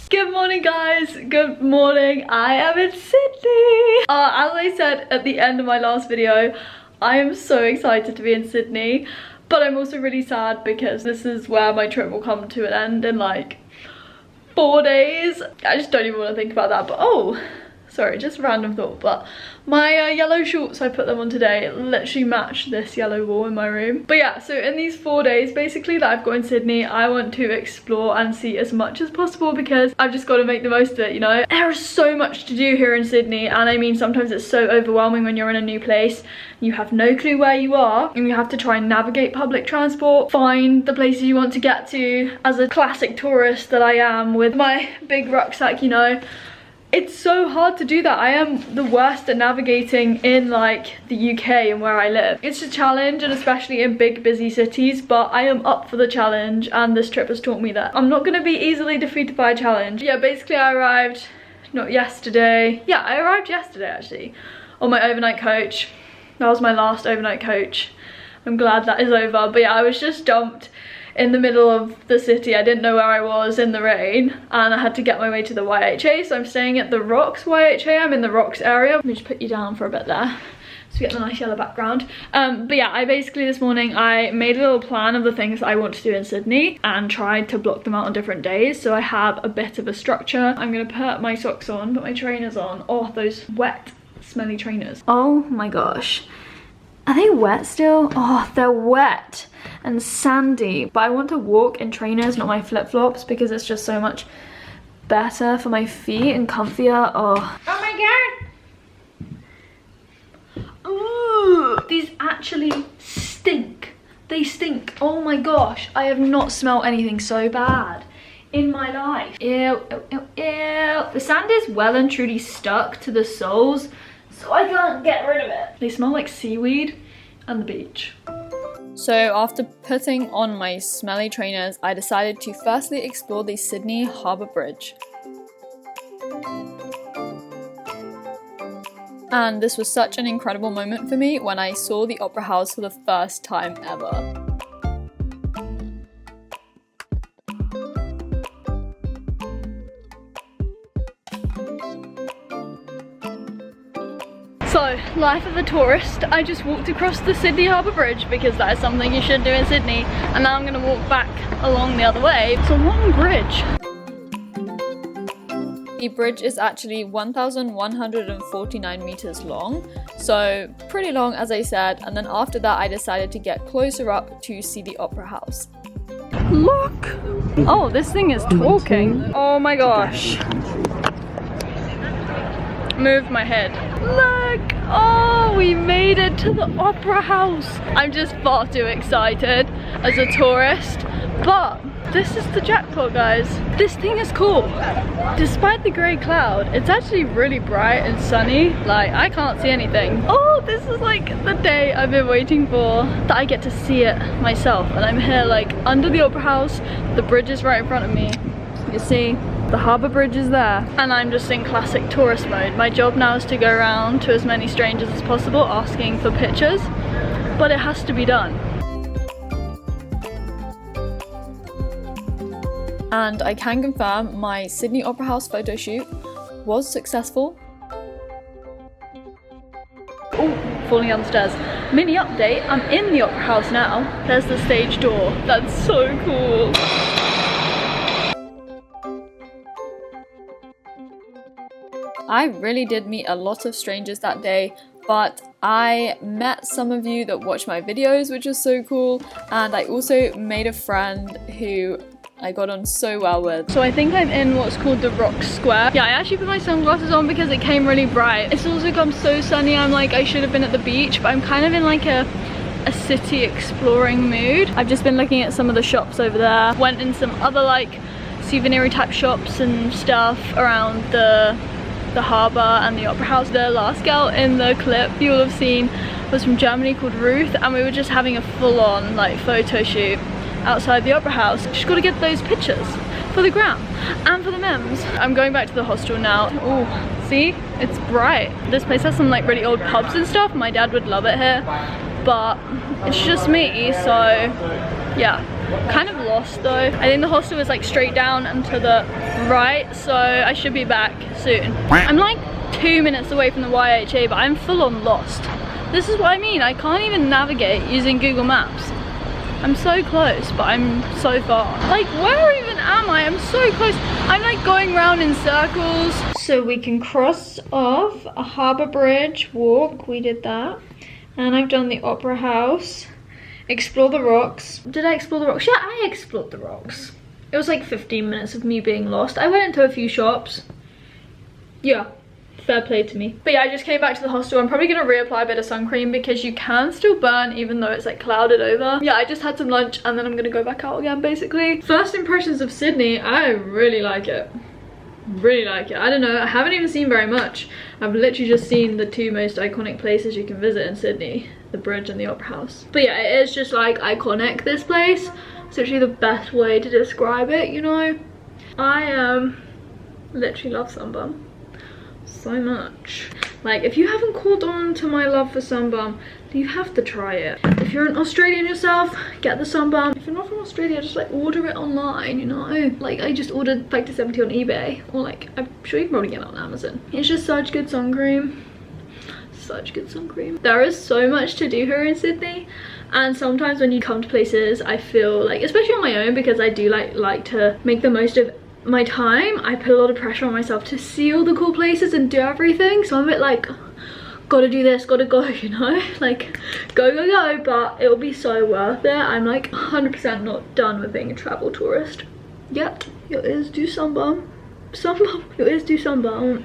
Good morning guys, good morning. I am in Sydney. As I said at the end of my last video, I am so excited to be in Sydney, but I'm also really sad because this is where my trip will come to an end in like 4 days. I just don't even want to think about that, but oh, sorry, just a random thought, but my yellow shorts, I put them on today, literally match this yellow wall in my room. But yeah, so in these 4 days basically that I've got in Sydney, I want to explore and see as much as possible because I've just got to make the most of it, you know? There is so much to do here in Sydney, and I mean sometimes it's so overwhelming when you're in a new place. You have no clue where you are and you have to try and navigate public transport, find the places you want to get to. As a classic tourist that I am with my big rucksack, you know, it's so hard to do that. I am the worst at navigating in like the UK and where I live. It's a challenge, and especially in big busy cities, but I am up for the challenge and this trip has taught me that I'm not going to be easily defeated by a challenge. Yeah, basically I arrived, not yesterday. Yeah, I arrived yesterday actually on my overnight coach. That was my last overnight coach. I'm glad that is over, but yeah, I was just dumped in the middle of the city. I didn't know where I was in the rain and I had to get my way to the YHA, so I'm staying at the Rocks YHA. I'm in the Rocks area. Let me just put you down for a bit there so we get the nice yellow background. But yeah, I basically this morning I made a little plan of the things that I want to do in Sydney and tried to block them out on different days, so I have a bit of a structure. I'm gonna put my socks on, put my trainers on. Oh, those wet smelly trainers. Oh my gosh, are they wet still? Oh, they're wet and sandy, but I want to walk in trainers, not my flip-flops, because it's just so much better for my feet and comfier. Oh my god. Ooh, these actually stink. They stink. Oh my gosh, I have not smelled anything so bad in my life. Ew, ew, ew, ew. The sand is well and truly stuck to the soles, so I can't get rid of it. They smell like seaweed and the beach. So after putting on my smelly trainers, I decided to firstly explore the Sydney Harbour Bridge. And this was such an incredible moment for me when I saw the Opera House for the first time ever. So, life of a tourist, I just walked across the Sydney Harbour Bridge because that is something you should do in Sydney, and now I'm going to walk back along the other way. It's a long bridge. The bridge is actually 1,149 meters long, so pretty long as I said, and then after that I decided to get closer up to see the Opera House. Look! Oh, this thing is talking. Oh my gosh. Moved my head. Look! Oh, we made it to the Opera House. I'm just far too excited as a tourist, but this is the jackpot, guys. This thing is cool. Despite the grey cloud, it's actually really bright and sunny. Like, I can't see anything. Oh, this is like the day I've been waiting for, that I get to see it myself. And I'm here like under the Opera House. The bridge is right in front of me. You see, the Harbour Bridge is there, and I'm just in classic tourist mode. My job now is to go around to as many strangers as possible asking for pictures, but it has to be done. And I can confirm my Sydney Opera House photo shoot was successful. Oh, falling down the stairs. Mini update, I'm in the Opera House now. There's the stage door. That's so cool. I really did meet a lot of strangers that day, but I met some of you that watch my videos, which was so cool, and I also made a friend who I got on so well with. So I think I'm in what's called the Rock Square. Yeah, I actually put my sunglasses on because it came really bright. It's also become so sunny, I'm like, I should have been at the beach, but I'm kind of in like a city exploring mood. I've just been looking at some of the shops over there, went in some other like souvenir type shops and stuff around the Harbour and the Opera House. The last girl in the clip you will have seen was from Germany called Ruth, and we were just having a full-on like photo shoot outside the Opera House. Just gotta get those pictures for the gram and for the memes. I'm going back to the hostel now. Oh, see, it's bright. This place has some like really old pubs and stuff. My dad would love it here, but it's just me, so yeah. Kind of lost though. I think the hostel is like straight down and to the right, so I should be back soon. I'm like 2 minutes away from the YHA, but I'm full on lost. This is what I mean, I can't even navigate using Google Maps. I'm so close, but I'm so far. Like, where even am I? I'm so close. I'm like going around in circles. So we can cross off a Harbour Bridge walk. We did that. And I've done the Opera House. Explore the rocks. Did I explore the rocks? Yeah, I explored the rocks. It was like 15 minutes of me being lost. I went into a few shops. Yeah. Fair play to me. But yeah, I just came back to the hostel. I'm probably gonna reapply a bit of sun cream because you can still burn even though it's like clouded over. Yeah, I just had some lunch and then I'm gonna go back out again basically. First impressions of Sydney, I really like it. Really like it. I don't know, I haven't even seen very much. I've literally just seen the two most iconic places you can visit in Sydney, the bridge and the Opera House. But yeah, it is just like iconic, this place. It's literally the best way to describe it, you know. I literally love sunburn so much. Like, if you haven't caught on to my love for sunburn, you have to try it. If you're an Australian yourself, get the sunburn. If you're not from Australia, just like order it online, you know. Like, I just ordered Factor 70 on eBay, or like I'm sure you can probably get it on Amazon. It's just such good sun cream. Such good sun cream. There is so much to do here in Sydney, and sometimes when you come to places, I feel like, especially on my own, because I do like to make the most of my time, I put a lot of pressure on myself to see all the cool places and do everything. So I'm a bit like, gotta do this, gotta go, you know, like go, but it'll be so worth it. I'm like 100% not done with being a travel tourist yet. Your ears do sunburn. Your ears do sunburn.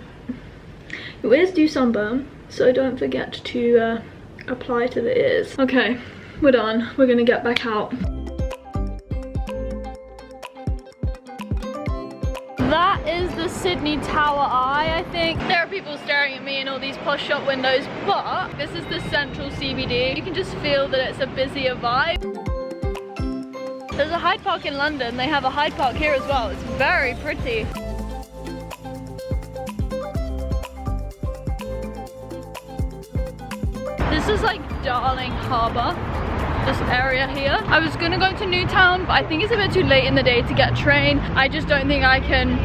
Your ears do sunburn, so don't forget to apply to the ears. Okay, we're done. We're gonna get back out. That is the Sydney Tower Eye, I think. There are people staring at me in all these posh shop windows, but this is the central CBD. You can just feel that it's a busier vibe. There's a Hyde Park in London. They have a Hyde Park here as well. It's very pretty. This is like Darling Harbour, this area here. I was gonna go to Newtown, but I think it's a bit too late in the day to get a train. I just don't think I can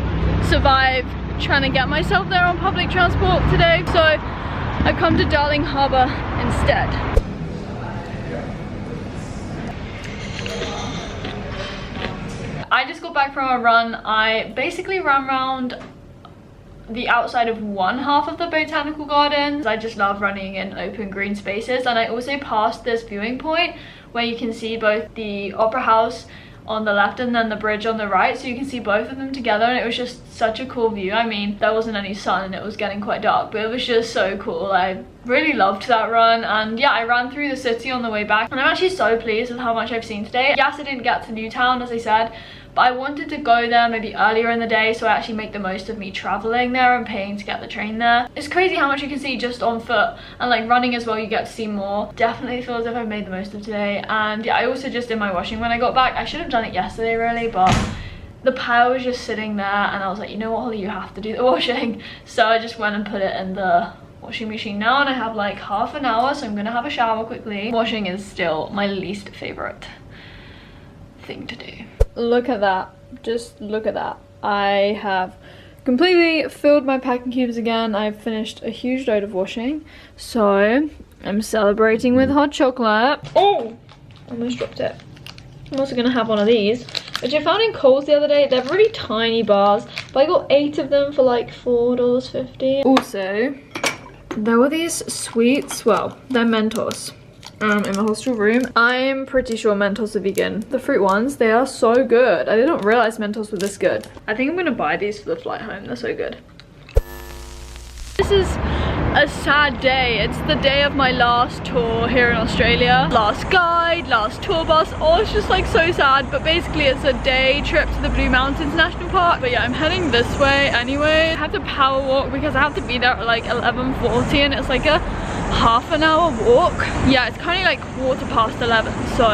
survive trying to get myself there on public transport today. So I've come to Darling Harbour instead. I just got back from a run. I basically ran around the outside of one half of the botanical gardens. I just love running in open green spaces, and I also passed this viewing point where you can see both the Opera House on the left and then the bridge on the right, so you can see both of them together, and it was just such a cool view. I mean, there wasn't any sun and it was getting quite dark, but it was just so cool. I really loved that run, and yeah, I ran through the city on the way back, and I'm actually so pleased with how much I've seen today. Yes, I didn't get to Newtown, as I said, but I wanted to go there maybe earlier in the day, so I actually make the most of me traveling there and paying to get the train there. It's crazy how much you can see just on foot, and like running as well, you get to see more. Definitely feel as if I've made the most of today. And yeah, I also just did my washing when I got back. I should have done it yesterday really, but the pile was just sitting there, and I was like, you know what, Holly, you have to do the washing. So I just went and put it in the washing machine now, and I have like half an hour, so I'm gonna have a shower quickly. Washing is still my least favorite thing to do. Look at that, just look at that. I have completely filled my packing cubes again. I've finished a huge load of washing, so I'm celebrating with hot chocolate. Oh, almost dropped it. I'm also gonna have one of these, which I found in Kohl's the other day. They're really tiny bars, but I got 8 of them for like $4.50. Also, there were these sweets, well, they're Mentos. In my hostel room. I'm pretty sure Mentos are vegan. The fruit ones, they are so good. I didn't realize Mentos were this good. I think I'm gonna buy these for the flight home. They're so good. This is a sad day. It's the day of my last tour here in Australia. Last guide, last tour bus. Oh, it's just like so sad. But basically it's a day trip to the Blue Mountains National Park. But yeah, I'm heading this way anyway. I have to power walk because I have to be there at like 11:40, and it's like a half an hour walk. Yeah, it's kind of like 11:15, so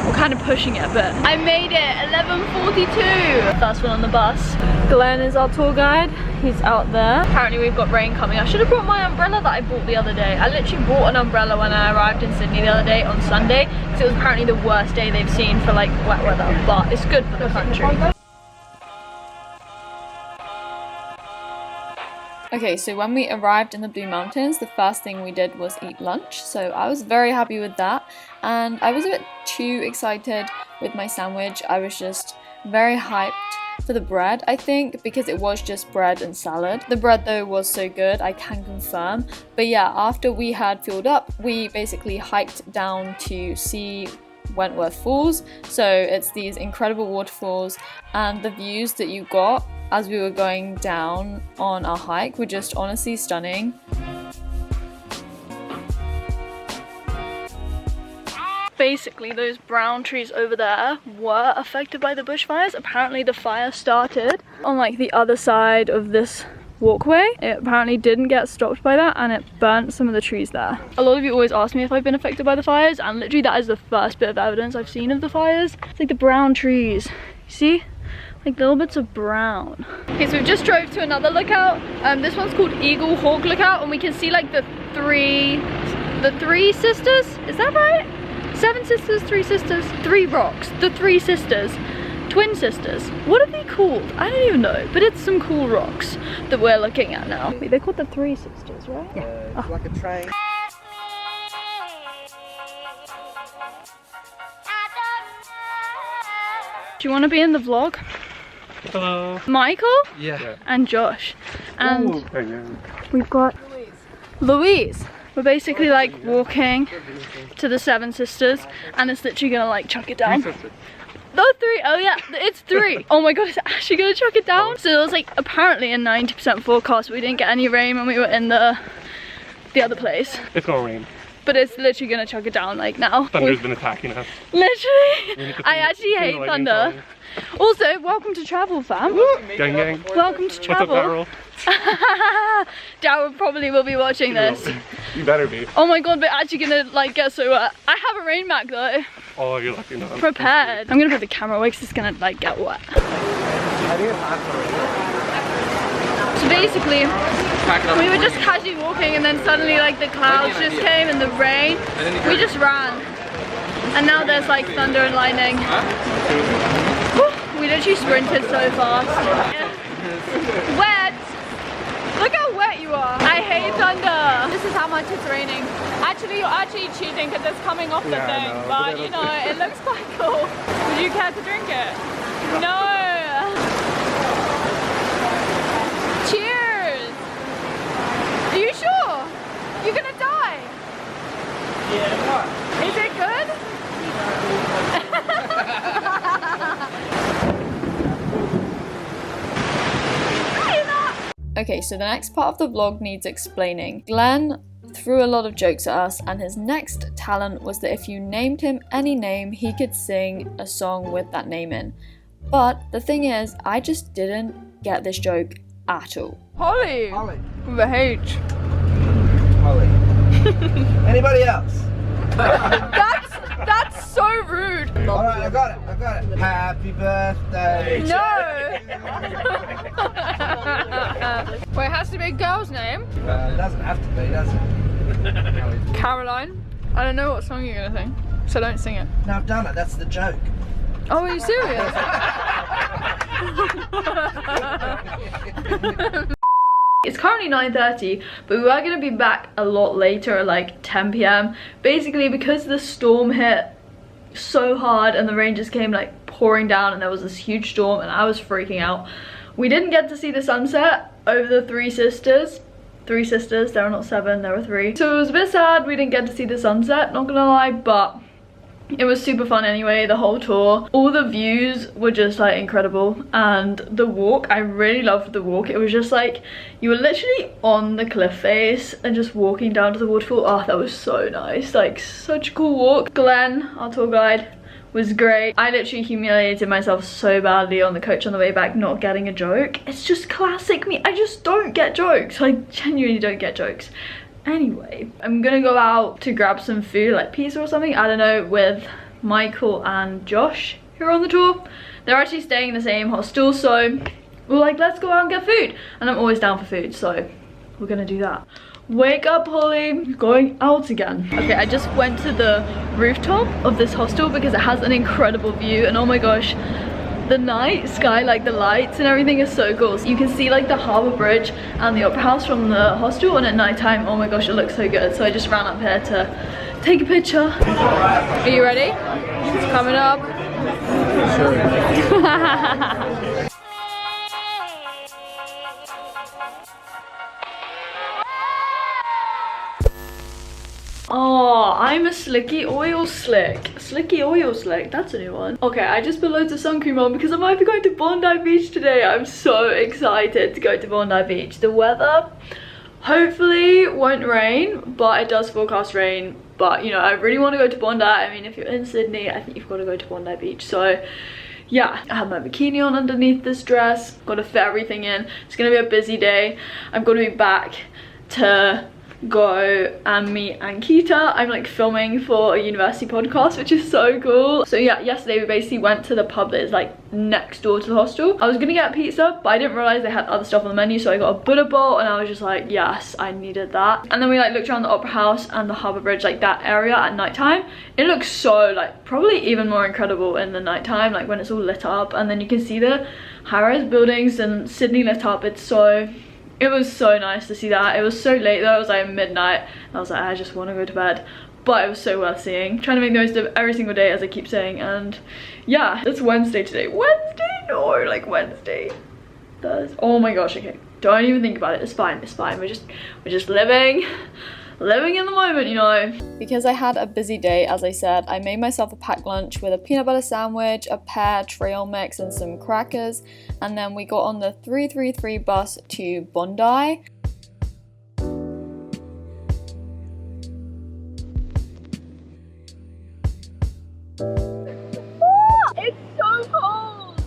We're kind of pushing it, but I made it. 11:42. First one on the bus. Glenn is our tour guide. He's out there. Apparently we've got rain coming. I should have brought my umbrella that I bought the other day. I literally bought an umbrella when I arrived in Sydney the other day on Sunday, because it was apparently the worst day they've seen for like wet weather, but it's good for the country. Okay, so when we arrived in the Blue Mountains, the first thing we did was eat lunch, so I was very happy with that, and I was a bit too excited with my sandwich. I was just very hyped for the bread, I think, because it was just bread and salad. The bread though was so good, I can confirm. But yeah, after we had filled up, we basically hiked down to see Wentworth Falls. So it's these incredible waterfalls, and the views that you got as we were going down on our hike were just honestly stunning. Basically, those brown trees over there were affected by the bushfires. Apparently the fire started on like the other side of this walkway. It apparently didn't get stopped by that, and it burnt some of the trees there. A lot of you always ask me if I've been affected by the fires, and literally that is the first bit of evidence I've seen of the fires. It's like the brown trees, you see? Like little bits of brown. Okay, so we just drove to another lookout. This one's called Eagle Hawk Lookout, and we can see like the three sisters, is that right? 7 sisters, 3 sisters, 3 rocks, the 3 sisters, twin sisters. What are they called? I don't even know, but it's some cool rocks that we're looking at now. Wait, they're called the 3 sisters, right? Yeah. It's like a train. Do you want to be in the vlog? Hello. Michael? Yeah. And Josh. And Ooh, we've got Louise. We're basically like walking to the 7 sisters, and it's literally gonna like chuck it down. 3 sisters. The 3, oh yeah, it's 3. Oh my god, it's actually gonna chuck it down. So there was like apparently a 90% forecast. We didn't get any rain when we were in the other place. It's gonna rain. But it's literally gonna chuck it down like now. Thunder's been attacking us. Literally. I actually hate thunder. Song. Also, welcome to travel, fam. Gang gang. Welcome to travel. What's up, Daryl? Daryl probably will be watching this. You better be. Oh my god, we're actually gonna like get so wet. I have a rain mac though. Oh, you're lucky enough. Prepared. I'm gonna put the camera away because it's gonna like get wet. So basically, we were just casually walking, and then suddenly like the clouds just came and the rain. We just ran. And now there's like thunder and lightning. We literally sprinted so fast. Wet! Look how wet you are. I hate thunder. This is how much it's raining. Actually, you're actually cheating because it's coming off the thing. But you know, it looks quite cool. Would you care to drink it? No! Cheers! Are you sure? You're gonna die? Yeah. Is it good? Okay, so the next part of the vlog needs explaining. Glenn threw a lot of jokes at us, and his next talent was that if you named him any name, he could sing a song with that name in. But the thing is, I just didn't get this joke at all. Holly! Holly. With a H. Holly. Anybody else? That's so rude. Alright, I got it. Happy birthday. No! Wait, it has to be a girl's name? It doesn't have to be, does it? Caroline. I don't know what song you're gonna sing, so don't sing it. No, I've done it. That's the joke. Oh, are you serious? It's currently 9:30, but we were going to be back a lot later at like 10 p.m. Basically because the storm hit so hard and the rain just came like pouring down, and there was this huge storm and I was freaking out. We didn't get to see the sunset over the 3 sisters. 3 sisters, there were not 7, there were 3. So it was a bit sad we didn't get to see the sunset, not gonna lie, but it was super fun anyway, the whole tour. All the views were just like incredible, and the walk, I really loved the walk. It was just like, you were literally on the cliff face and just walking down to the waterfall. Oh, that was so nice, like such a cool walk. Glenn, our tour guide, was great. I literally humiliated myself so badly on the coach on the way back not getting a joke. It's just classic me, I just don't get jokes. I genuinely don't get jokes. Anyway, I'm gonna go out to grab some food, like pizza or something, I don't know, with Michael and Josh who are on the tour. They're actually staying in the same hostel, so we're like, let's go out and get food. And I'm always down for food, so we're gonna do that. Wake up, Holly, going out again. Okay, I just went to the rooftop of this hostel because it has an incredible view, and oh my gosh, the night sky, like the lights and everything is so cool. So you can see like the Harbour Bridge and the Opera House from the hostel, and at night time, oh my gosh, it looks so good. So I just ran up here to take a picture. Are you ready? It's coming up. Sure. Oh, I'm a slicky oil slick. Slicky oil slick, that's a new one. Okay, I just put loads of sun cream on because I might be going to Bondi Beach today. I'm so excited to go to Bondi Beach. The weather hopefully won't rain, but it does forecast rain. But you know, I really want to go to Bondi. I mean, if you're in Sydney, I think you've got to go to Bondi Beach. So yeah, I have my bikini on underneath this dress. Got to fit everything in. It's gonna be a busy day. I'm gonna be back to go and meet Ankita. I'm like filming for a university podcast, which is so cool. So yeah, yesterday we basically went to the pub that is like next door to the hostel. I was gonna get pizza, but I didn't realize they had other stuff on the menu, so I got a Buddha bowl, and I was just like, yes, I needed that. And then we like looked around the Opera House and the Harbour Bridge, like that area at nighttime. It looks so like probably even more incredible in the nighttime, like when it's all lit up, and then you can see the high-rise buildings and Sydney lit up. It was so nice to see that. It was so late though, it was like midnight, and I was like, I just want to go to bed. But it was so worth seeing. Trying to make the most of every single day, as I keep saying. And yeah, it's Wednesday today. Wednesday? No, like Wednesday. Thursday. Oh my gosh, okay. Don't even think about it. It's fine, it's fine. We're just living in the moment, you know. Because I had a busy day, as I said, I made myself a packed lunch with a peanut butter sandwich, a pear trail mix and some crackers, and then we got on the 333 bus to Bondi. It's so cold!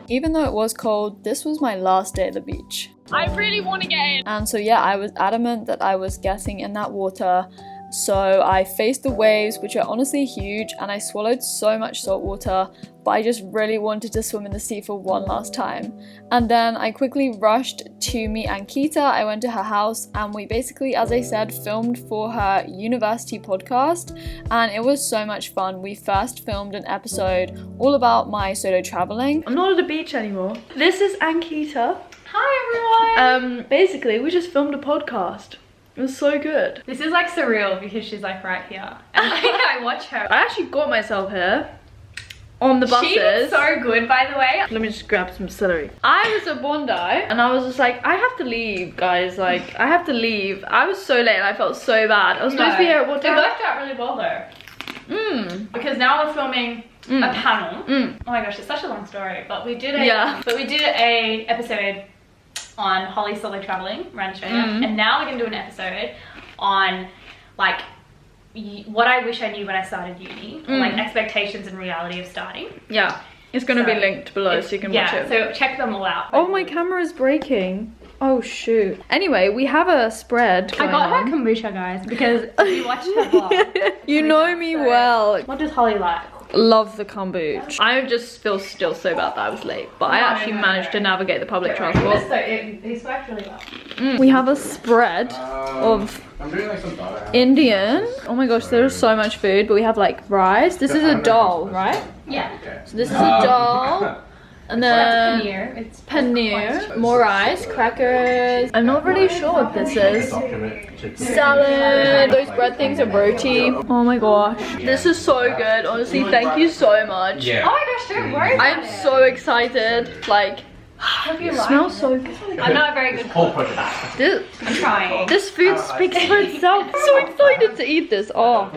Even though it was cold, this was my last day at the beach. I really want to get in. And so yeah, I was adamant that I was getting in that water. So I faced the waves, which are honestly huge, and I swallowed so much salt water, but I just really wanted to swim in the sea for one last time. And then I quickly rushed to meet Ankita. I went to her house and we basically, as I said, filmed for her university podcast, and it was so much fun. We first filmed an episode all about my solo traveling. I'm not at the beach anymore. This is Ankita. Hi everyone! Basically we just filmed a podcast. It was so good. This is like surreal because she's like right here. And like, I watch her. I actually got myself here on the buses. She did so good, by the way. Let me just grab some celery. I was at Bondi and I was just like, I have to leave, guys. Like, I have to leave. I was so late and I felt so bad. I was supposed to be here at what time? It worked out really well though. Because now we're filming a panel. Oh my gosh, it's such a long story. But we did a episode on Holly's solo traveling around Australia, and now we're gonna do an episode on like what I wish I knew when I started uni, or like expectations and reality of starting. Yeah, it's gonna be linked below so you can watch it. So check them all out. Oh, my camera is breaking. Oh shoot. Anyway, we have a spread. I got her kombucha, guys, because if you watched her vlog. You know me well. What does Holly like? Love the kombucha. I just feel still so bad that I was late, but I actually managed to navigate the public transport. He's worked really well. We have a spread of Indian. Oh my gosh, there's so much food, but we have like rice. This is a dal, right? Yeah. So this is a dal. And then paneer. It's paneer, more rice, crackers. I'm not really sure what this is. Salad. Those bread things are roti. Oh my gosh, this is so good. Honestly, thank you so much. Yeah. Oh my gosh, don't worry. I am so excited. Like, it smells so good. I'm not a very good cook. I'm trying. This food speaks for itself. I'm so excited to eat this. Oh.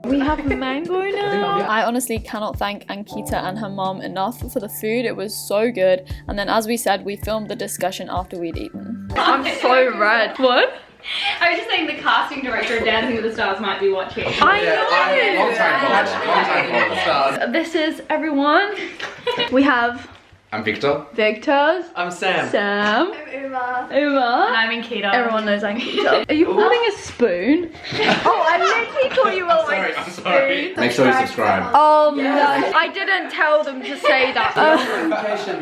We have mango now. I honestly cannot thank Ankita and her mom enough for the food. It was so good. And then as we said, we filmed the discussion after we'd eaten. I'm so red. What? I was just saying the casting director of Dancing with the Stars might be watching. I know! This is everyone. We have I'm Victor. Victor's. I'm Sam. Sam. I'm Uma. Uma. And I'm in keto. Everyone knows I'm keto. Are you holding a spoon? Oh, I literally thought you were Sorry, like I'm sorry. Make sure you subscribe. Oh no, I didn't tell them to say that.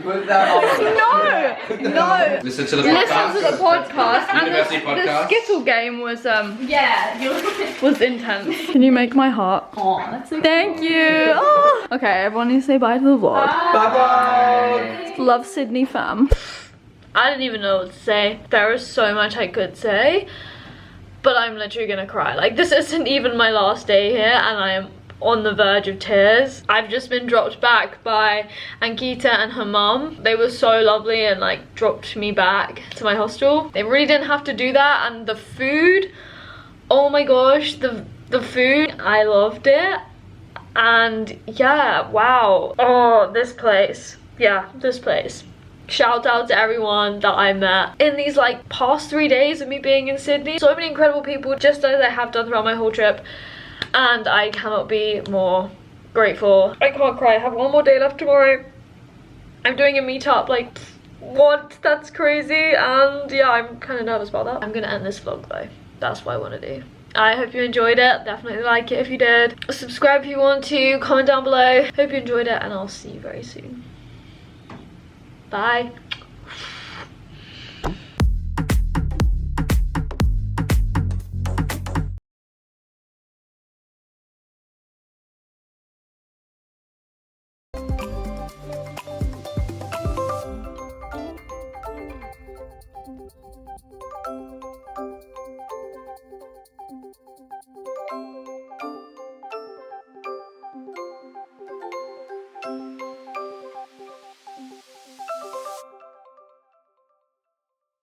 Put that on. No. Listen to the Listen podcast. to the podcast. And University the podcast. Skittle game was Yeah, you're was intense. Can you make my heart? Oh, that's so Thank you. Oh. Okay, everyone needs to say bye to the vlog. Bye-bye. Love Sydney fam. I didn't even know what to say. There is so much I could say, but I'm literally gonna cry. Like, this isn't even my last day here and I am on the verge of tears. I've just been dropped back by Ankita and her mum. They were so lovely and like dropped me back to my hostel. They really didn't have to do that, and the food, oh my gosh, the food, I loved it. And yeah, wow. Oh, this place. Yeah, this place. Shout out to everyone that I met in these like past 3 days of me being in Sydney. So many incredible people, just as I have done throughout my whole trip. And I cannot be more grateful. I can't cry. I have one more day left tomorrow. I'm doing a meetup. Like, what? That's crazy. And yeah, I'm kind of nervous about that. I'm gonna end this vlog though. That's what I want to do. I hope you enjoyed it. Definitely like it if you did. Subscribe if you want to. Comment down below. Hope you enjoyed it, and I'll see you very soon. Bye.